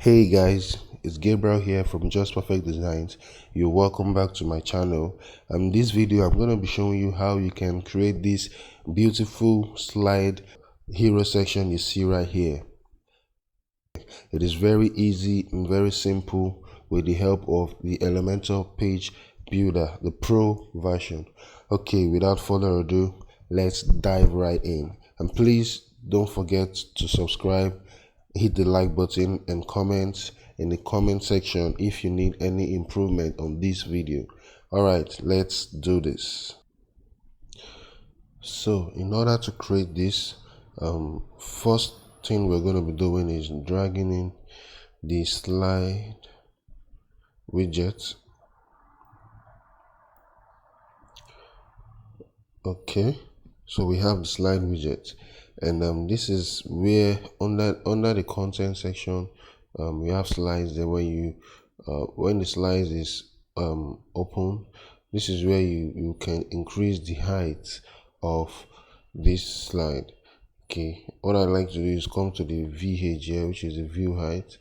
Hey guys, it's Gabriel here from JustPerfect Designs. You're welcome back to my channel. This video I'm going to be showing you how you can create this beautiful slide hero section you see right here. It is very easy and very simple with the help of the Elementor page builder, the pro version. Okay, without further ado, let's dive right in. And please don't forget to subscribe, hit the like button, and comment in the comment section if you need any improvement on this video. Alright, let's do this. So in order to create this, first thing we're going to be doing is dragging in the slide widget. Okay, so we have the slide widget, and this is where under the content section we have slides there. When the slides is open, this is where you can increase the height of this slide. Okay, what I like to do is come to the VH here, which is the view height,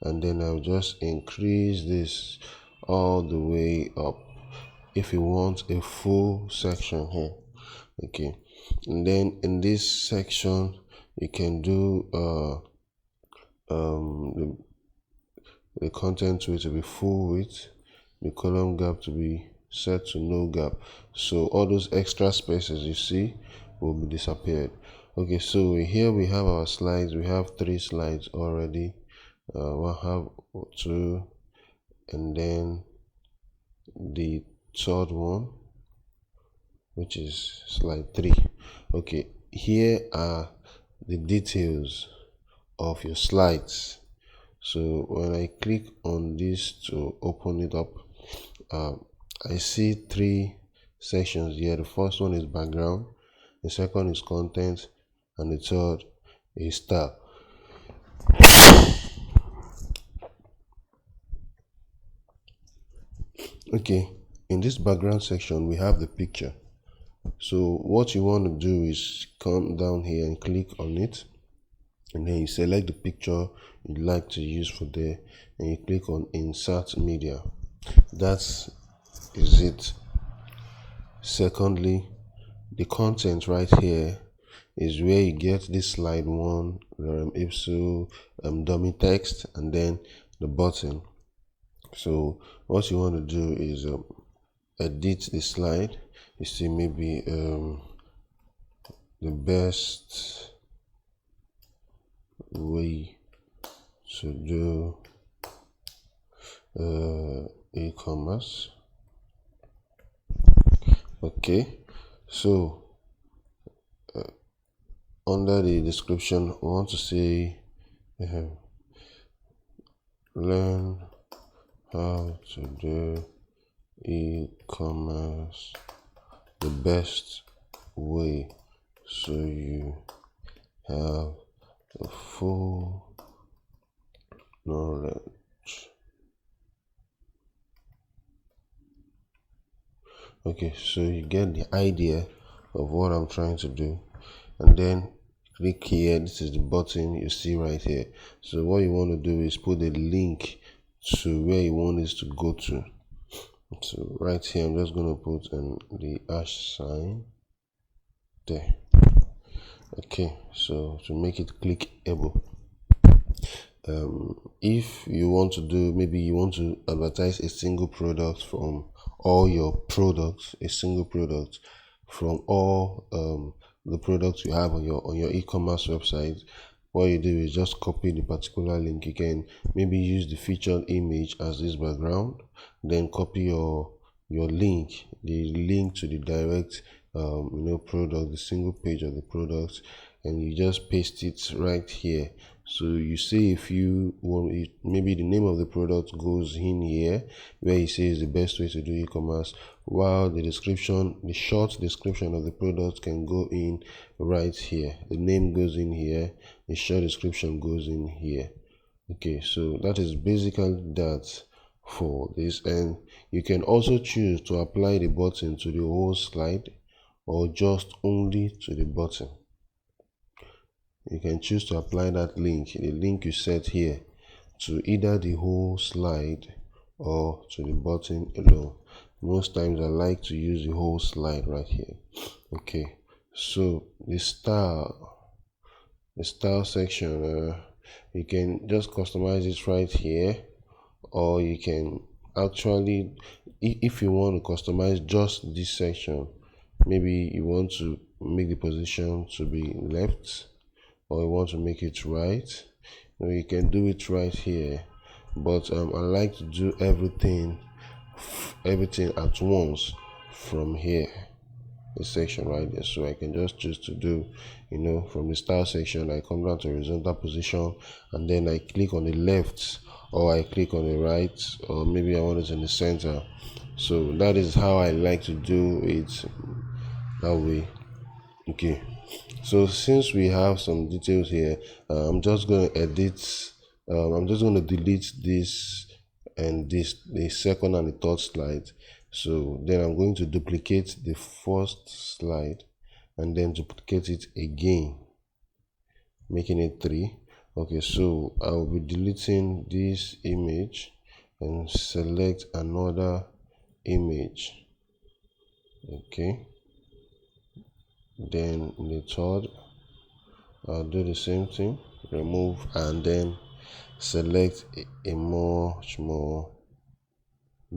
and then I'll just increase this all the way up if you want a full section here. Okay, and then in this section you can do the content width to be full width, the column gap to be set to no gap, so all those extra spaces you see will be disappeared. Okay, so here we have our slides. We have 3 slides already. We'll have 2, and then the third one, which is slide 3. Okay, here are the details of your slides. So when I click on this to open it up, I see 3 sections here. The first one is background, the second is content, and the third is style. Okay, in this background section we have the picture. So what you want to do is come down here and click on it, and then you select the picture you'd like to use for there, and you click on insert media. That is it. Secondly, the content right here is where you get this slide 1, ipso dummy text, and then the button. So what you want to do is edit the slide. You see, maybe the best way to do e-commerce. Okay, so under the description we want to say learn how to do e-commerce the best way, so you have the full knowledge. Okay, so you get the idea of what I'm trying to do, and then click here. This is the button you see right here. So what you want to do is put a link to where you want this to go to. So right here I'm just going to put the hash sign there. Okay, so to make it clickable, if you want to do, maybe you want to advertise a single product from all your products, a single product from all the products you have on your e-commerce website, what you do is just copy the particular link. You can maybe use the featured image as this background, then copy your link, the link to the direct product, the single page of the product, and you just paste it right here. So you see, if you want, maybe the name of the product goes in here where it says the best way to do e-commerce, while the description, the short description of the product can go in right here. The name goes in here, the short description goes in here. Okay, so that is basically that for this, and you can also choose to apply the button to the whole slide or just only to the button. You can choose to apply that link, the link you set here, to either the whole slide or to the button alone. Most times I like to use the whole slide right here. Okay, so the style section, you can just customize it right here, or you can actually, if you want to customize just this section, maybe you want to make the position to be left or you want to make it right, you can do it right here. But I like to do everything at once from here, the section right there. So I can just choose to do, from the style section, I come down to horizontal position and then I click on the left, or I click on the right, or maybe I want it in the center. So that is how I like to do it, that way. Okay, so since we have some details here, I'm just going to edit, I'm just going to delete this and this, the second and the third slide. So then I'm going to duplicate the first slide and then duplicate it again, making it 3. Okay, so I'll be deleting this image and select another image. Okay, then in the third, I'll do the same thing, remove and then select a much more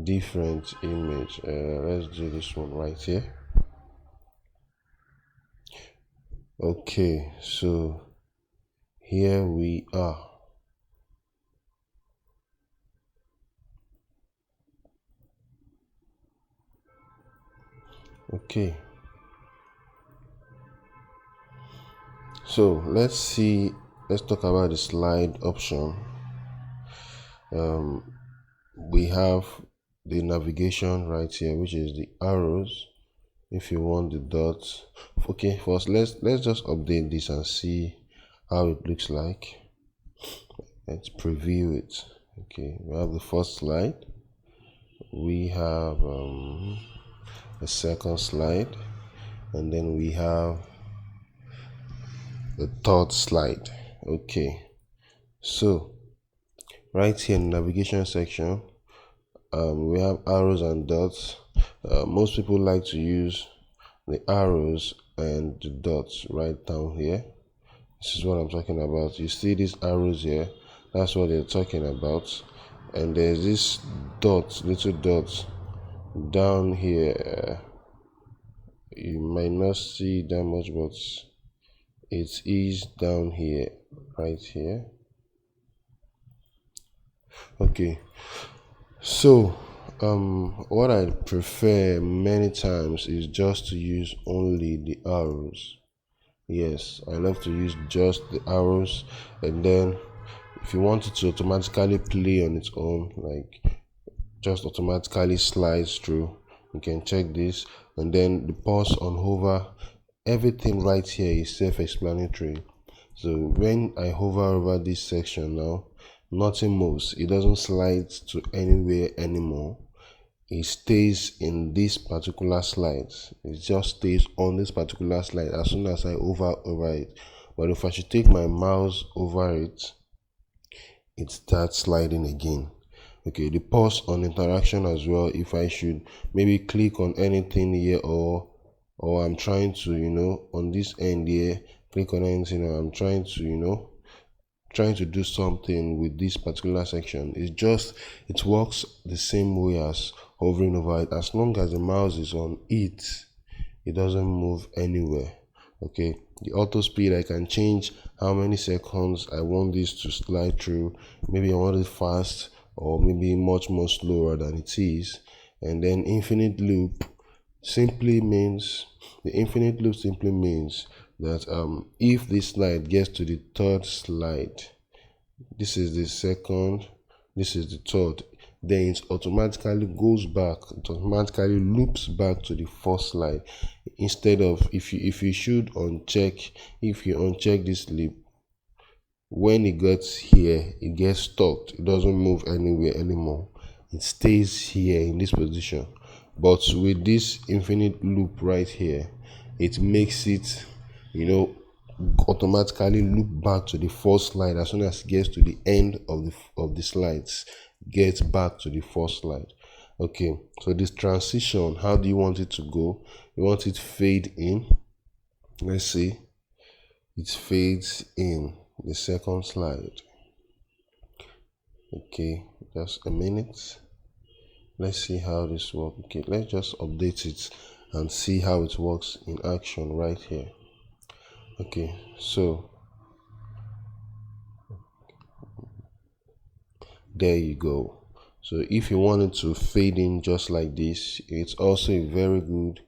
different image. Let's do this one right here. Okay, so here we are. Okay, so let's talk about the slide option. We have the navigation right here, which is the arrows. If you want the dots, okay, first let's just update this and see how it looks like. Let's preview it. Okay, we have the first slide, we have the second slide, and then we have the third slide. Okay, so right here in the navigation section, we have arrows and dots. Most people like to use the arrows and the dots right down here. This is what I'm talking about. You see these arrows here, that's what they're talking about. And there's this dot, little dots down here. You might not see that much, but it is down here, right here. Okay, so what I prefer many times is just to use only the arrows. Yes, I love to use just the arrows, and then if you want it to automatically play on its own, like just automatically slides through, you can check this. And then the pause on hover, everything right here is self-explanatory. So when I hover over this section now, nothing moves, it doesn't slide to anywhere anymore. It stays in this particular slide. It just stays on this particular slide as soon as I hover over it. But if I should take my mouse over it, it starts sliding again. Okay, the pause on interaction as well. If I should maybe click on anything here, or I'm trying to, on this end here, click on anything, or I'm trying to do something with this particular section, it works the same way as hovering over it. As long as the mouse is on it, it doesn't move anywhere. Okay, the auto speed, I can change how many seconds I want this to slide through. Maybe I want it fast, or maybe much more slower than it is. And then infinite loop simply means that if this slide gets to the third slide, this is the second, this is the third, then it automatically goes back, it automatically loops back to the first slide. Instead of, if you should uncheck, if you uncheck this loop, when it gets here, it gets stuck, it doesn't move anywhere anymore, it stays here in this position. But with this infinite loop right here, it makes it automatically loop back to the first slide as soon as it gets to the end of the slides. Get back to the first slide. Okay, so this transition, how do you want it to go? You want it fade in. Let's see, it fades in the second slide. Okay, just a minute. Let's see how this works. Okay, let's just update it and see how it works in action right here. Okay, so there you go. So if you wanted to fade in just like this, it's also a very good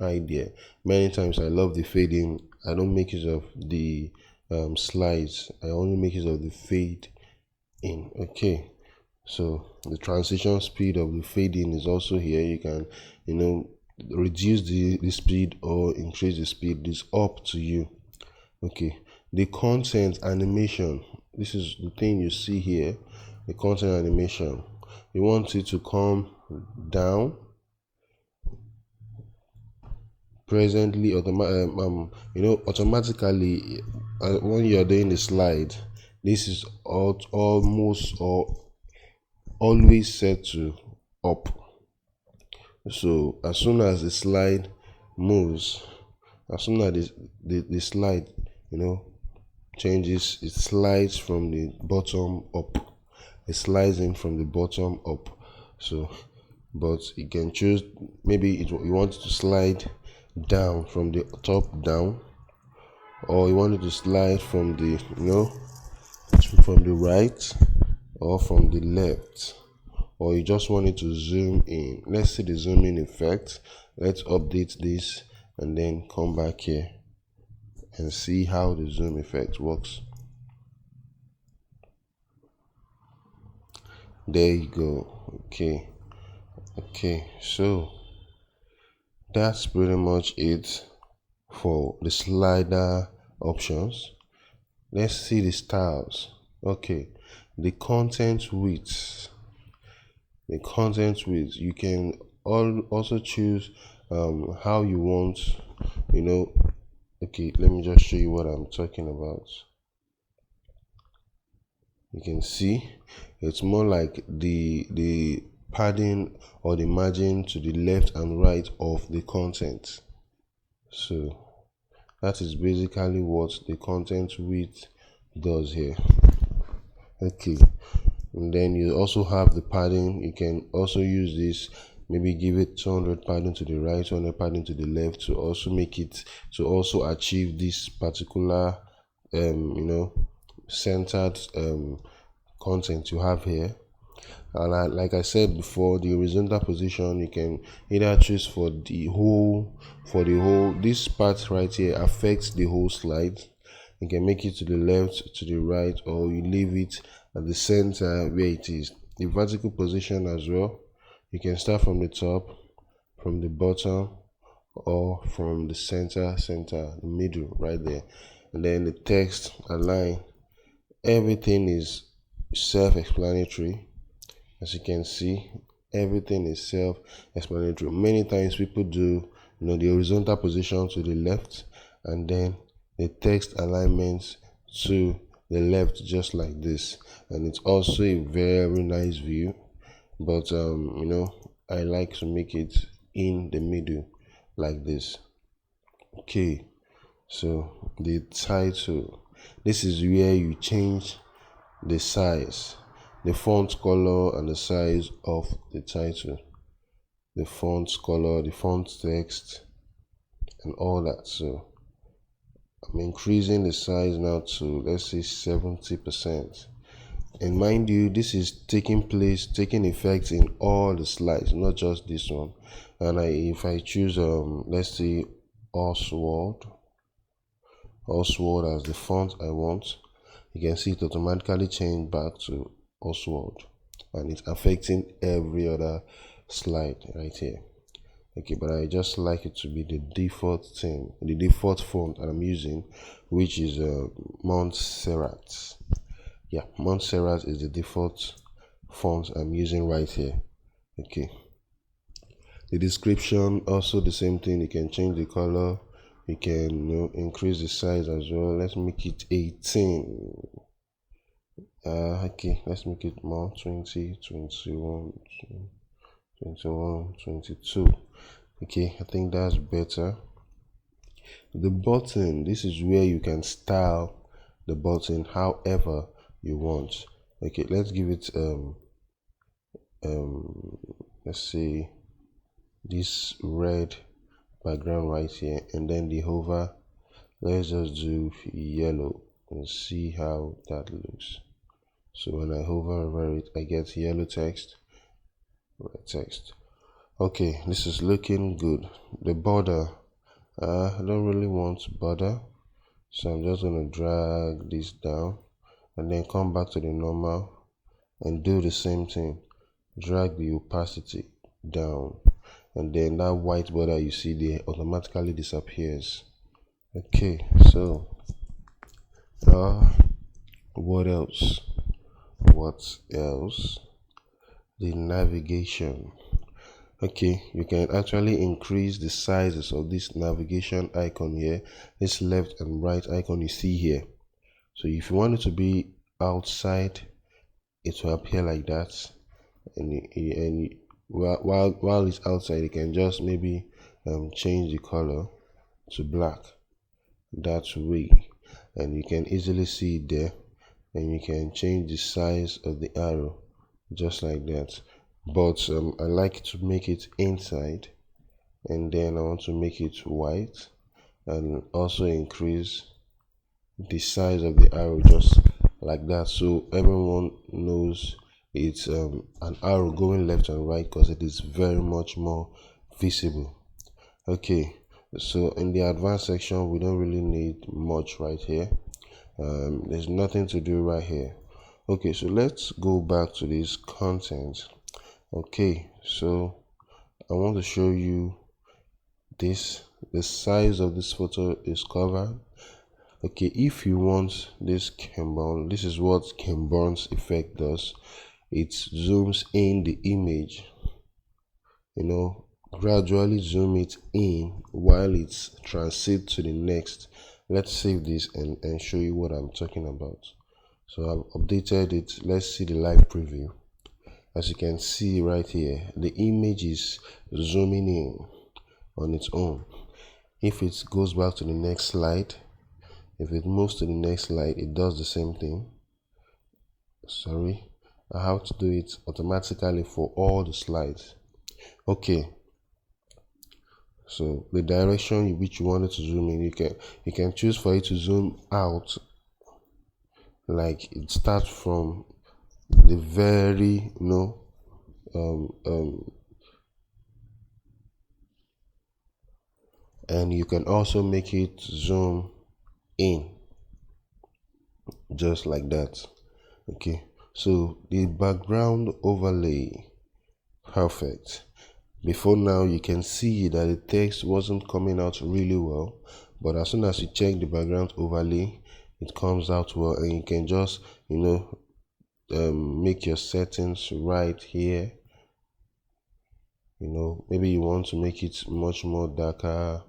idea. Many times I love the fading. I don't make use of the slides. I only make use of the fade in. Okay, so the transition speed of the fading is also here. You can reduce the speed or increase the speed. It's up to you. Okay, the content animation, this is the thing you see here. The content animation, you want it to come down. Presently automatically when you're doing the slide, this is almost or always set to up. So as soon as the slide moves, as soon as the slide changes, it slides from the bottom up. It slides in from the bottom up. So but you can choose, maybe you want to slide down from the top down, or you want it to slide from the from the right or from the left, or you just want it to zoom in. Let's see the zoom in effect. Let's update this and then come back here and see how the zoom effect works. There you go. Okay, so that's pretty much it for the slider options. Let's see the styles. Okay, the content width. You can also choose how you want. Okay, let me just show you what I'm talking about. You can see it's more like the padding or the margin to the left and right of the content. So that is basically what the content width does here. Okay, and then you also have the padding. You can also use this, maybe give it 200 padding to the right, 200 padding to the left, to also make it to also achieve this particular centered content you have here. And like I said before, the horizontal position, you can either choose for the whole this part right here affects the whole slide. You can make it to the left, to the right, or you leave it at the center where it is. The vertical position as well, you can start from the top, from the bottom, or from the center, the middle right there. And then the text align, everything is self-explanatory. As you can see, everything is self-explanatory. Many times people do the horizontal position to the left and then the text alignment to the left, just like this, and it's also a very nice view. But I like to make it in the middle like this. Okay, so the title, this is where you change the size, the font color, and the size of the title, the font color, the font text, and all that. So I'm increasing the size now to, let's say, 70%. And mind you, this is taking effect in all the slides, not just this one. And if I choose let's see, Oswald as the font I want, you can see it automatically change back to Oswald, and it's affecting every other slide right here. Okay, but I just like it to be the default thing, the default font I'm using, which is Montserrat. Yeah, Montserrat is the default font I'm using right here. Okay, the description also the same thing. You can change the color, you can increase the size as well. Let's make it 18. Okay, let's make it more, 20, 21, 21, 22. Okay, I think that's better. The button, this is where you can style the button however you want. Okay, let's give it let's say this red background right here, and then the hover, let's just do yellow and see how that looks. So when I hover over it, I get yellow text, red text. Okay, this is looking good. The border, I don't really want border, so I'm just gonna drag this down and then come back to the normal and do the same thing. Drag the opacity down, and then that white border you see there automatically disappears. Okay, so what else? The navigation. Okay, you can actually increase the sizes of this navigation icon here, this left and right icon you see here. So if you want it to be outside, it will appear like that, and while it's outside, you can just maybe change the color to black that way, and you can easily see it there, and you can change the size of the arrow just like that. But I like to make it inside, and then I want to make it white and also increase the size of the arrow just like that, so everyone knows it's an arrow going left and right, because it is very much more visible. Okay, so in the advanced section we don't really need much right here. There's nothing to do right here. Okay, so let's go back to this content. Okay, so I want to show you this. The size of this photo is covered. Okay, if you want this Kanban, this is what Kanban's effect does. It zooms in the image, gradually zoom it in while it's transit to the next. Let's save this and show you what I'm talking about. So I've updated it. Let's see the live preview. As you can see right here, the image is zooming in on its own. If it goes back to the next slide, if it moves to the next slide, it does the same thing. Sorry, I have to do it automatically for all the slides. Okay, so the direction which you wanted to zoom in, you can choose for it to zoom out, like it starts from the very and you can also make it zoom in just like that. Okay, so the background overlay, perfect. Before now you can see that the text wasn't coming out really well, but as soon as you check the background overlay, it comes out well, and you can just make your settings right here. Maybe you want to make it much more darker,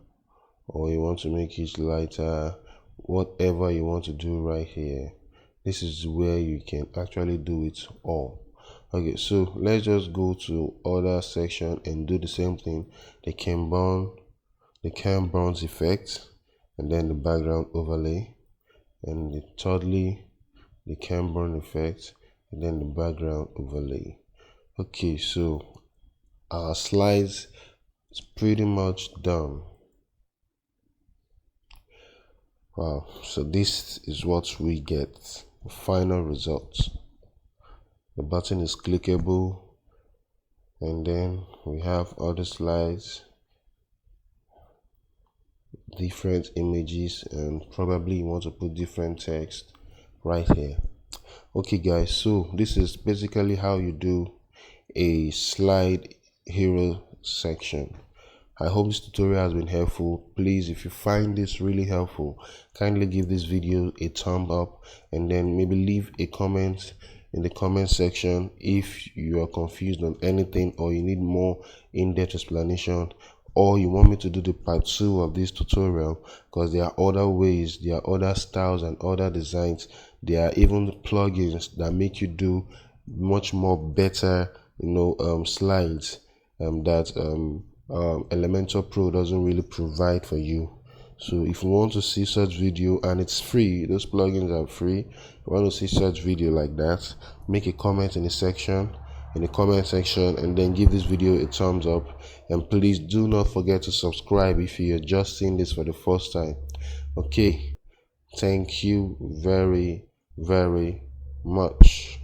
or you want to make it lighter, whatever you want to do right here. This is where you can actually do it all. Okay, so let's just go to other section and do the same thing. The Kanban's effect, and then the background overlay, and thirdly the Kanban effect, and then the background overlay. Okay, so our slides is pretty much done. Wow, so this is what we get, the final results. The button is clickable, and then we have other slides, different images, and probably you want to put different text right here. Okay guys, so this is basically how you do a slide hero section. I hope this tutorial has been helpful. Please, if you find this really helpful, kindly give this video a thumb up, and then maybe leave a comment in the comment section if you are confused on anything or you need more in-depth explanation or you want me to do the part 2 of this tutorial, because there are other ways, there are other styles and other designs, there are even plugins that make you do much more better, slides that Elementor Pro doesn't really provide for you. So if you want to see such video, and it's free, those plugins are free, if you want to see such video like that, make a comment in the comment section, and then give this video a thumbs up. And please do not forget to subscribe if you're just seeing this for the first time. Okay, thank you very much.